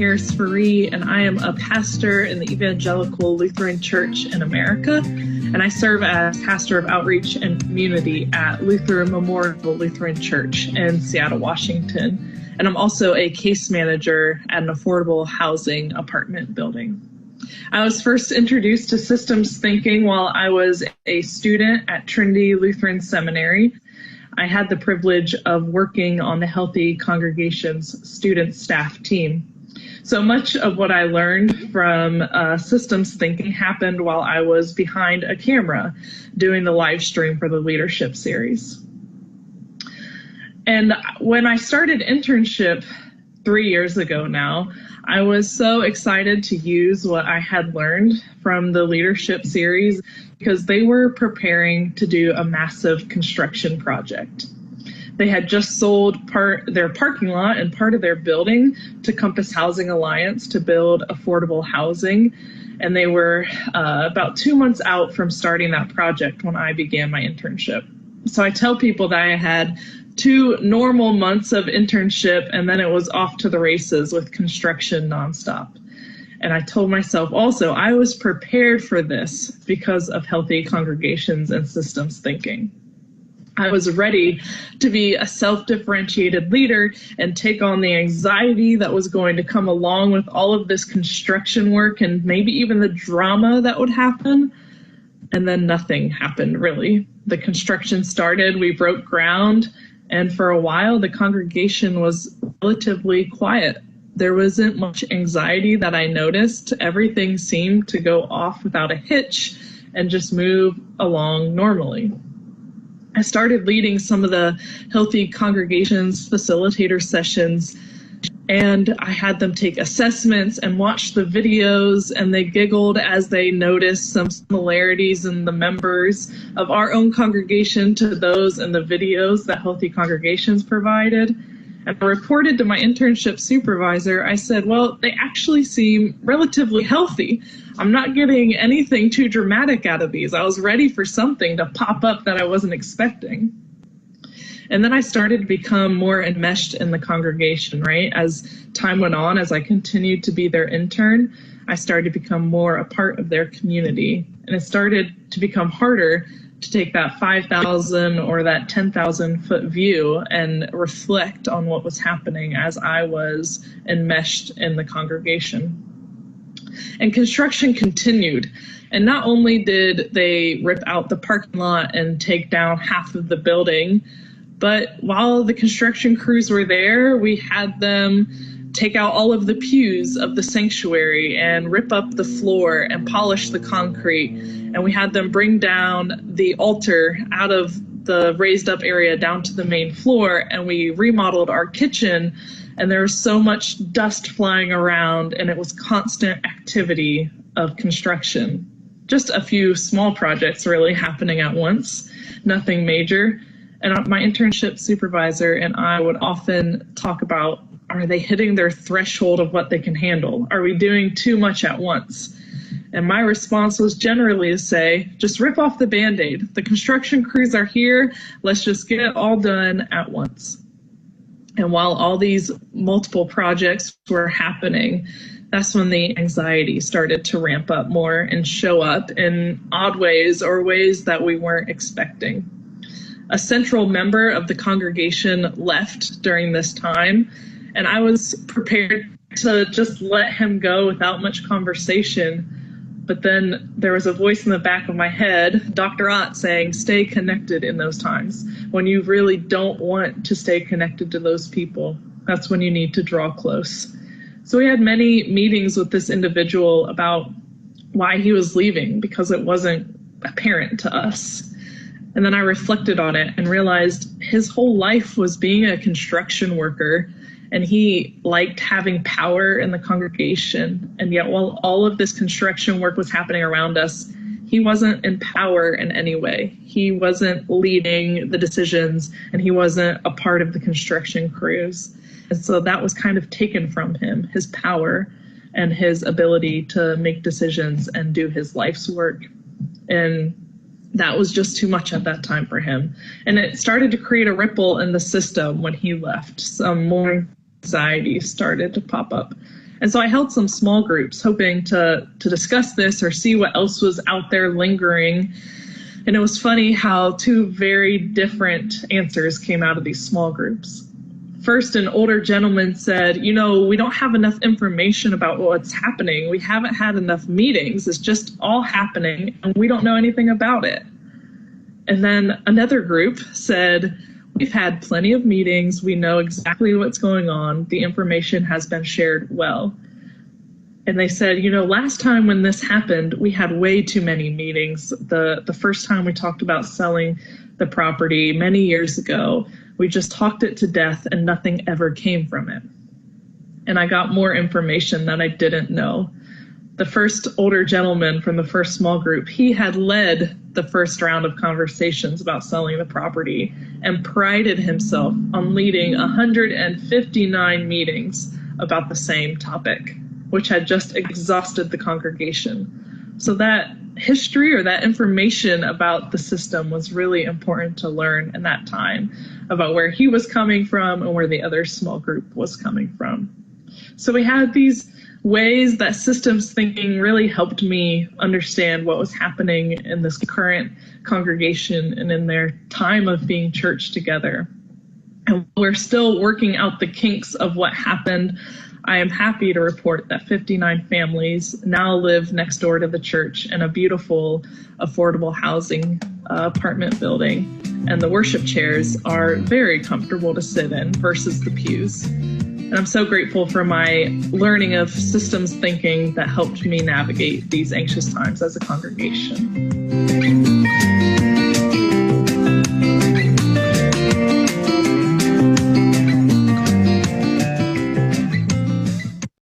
Harris-Ferree, and I am a pastor in the Evangelical Lutheran Church in America, and I serve as pastor of outreach and community at Luther Memorial Lutheran Church in Seattle, Washington. And I'm also a case manager at an affordable housing apartment building. I was first introduced to systems thinking while I was a student at Trinity Lutheran Seminary. I had the privilege of working on the Healthy Congregations student staff team. So much of what I learned from systems thinking happened while I was behind a camera doing the live stream for the leadership series. And when I started internship 3 years ago now, I was so excited to use what I had learned from the leadership series because they were preparing to do a massive construction project. They had just sold their parking lot and part of their building to Compass Housing Alliance to build affordable housing. And they were about 2 months out from starting that project when I began my internship. So I tell people that I had 2 normal months of internship, and then it was off to the races with construction nonstop. And I told myself also I was prepared for this because of healthy congregations and systems thinking. I was ready to be a self-differentiated leader and take on the anxiety that was going to come along with all of this construction work and maybe even the drama that would happen. And then nothing happened, really. The construction started, we broke ground, and for a while, the congregation was relatively quiet. There wasn't much anxiety that I noticed. Everything seemed to go off without a hitch and just move along normally. I started leading some of the Healthy Congregations facilitator sessions, and I had them take assessments and watch the videos, and they giggled as they noticed some similarities in the members of our own congregation to those in the videos that Healthy Congregations provided. And I reported to my internship supervisor. I said, well, they actually seem relatively healthy. I'm not getting anything too dramatic out of these. I was ready for something to pop up that I wasn't expecting. And then I started to become more enmeshed in the congregation, right? As time went on, as I continued to be their intern, I started to become more a part of their community. And it started to become harder to take that 5,000 or that 10,000 foot view and reflect on what was happening as I was enmeshed in the congregation. And construction continued. And not only did they rip out the parking lot and take down half of the building, but while the construction crews were there, we had them take out all of the pews of the sanctuary and rip up the floor and polish the concrete. And we had them bring down the altar out of the raised up area down to the main floor. And we remodeled our kitchen, and there was so much dust flying around, and it was constant activity of construction. Just a few small projects really happening at once, nothing major. And my internship supervisor and I would often talk about, are they hitting their threshold of what they can handle? Are we doing too much at once? And my response was generally to say, just rip off the Band-Aid. The construction crews are here. Let's just get it all done at once. And while all these multiple projects were happening, that's when the anxiety started to ramp up more and show up in odd ways or ways that we weren't expecting. A central member of the congregation left during this time, and I was prepared to just let him go without much conversation. But then there was a voice in the back of my head, Dr. Ott, saying, stay connected in those times. When you really don't want to stay connected to those people, that's when you need to draw close. So we had many meetings with this individual about why he was leaving, because it wasn't apparent to us. And then I reflected on it and realized his whole life was being a construction worker, and he liked having power in the congregation. And yet while all of this construction work was happening around us, he wasn't in power in any way. He wasn't leading the decisions, and he wasn't a part of the construction crews. And so that was kind of taken from him, his power and his ability to make decisions and do his life's work. And that was just too much at that time for him. And it started to create a ripple in the system when he left. Some more anxiety started to pop up. And so I held some small groups hoping to discuss this or see what else was out there lingering. And it was funny how two very different answers came out of these small groups. First, an older gentleman said, we don't have enough information about what's happening. We haven't had enough meetings. It's just all happening, and we don't know anything about it. And then another group said, we've had plenty of meetings. We know exactly what's going on. The information has been shared well. And they said, last time when this happened, we had way too many meetings. The first time we talked about selling the property many years ago, we just talked it to death and nothing ever came from it. And I got more information that I didn't know. The first older gentleman from the first small group, he had led the first round of conversations about selling the property and prided himself on leading 159 meetings about the same topic, which had just exhausted the congregation. So that history or that information about the system was really important to learn in that time, about where he was coming from and where the other small group was coming from. So we had these ways that systems thinking really helped me understand what was happening in this current congregation and in their time of being church together. And we're still working out the kinks of what happened. I am happy to report that 59 families now live next door to the church in a beautiful, affordable housing apartment building. And the worship chairs are very comfortable to sit in versus the pews. And I'm so grateful for my learning of systems thinking that helped me navigate these anxious times as a congregation.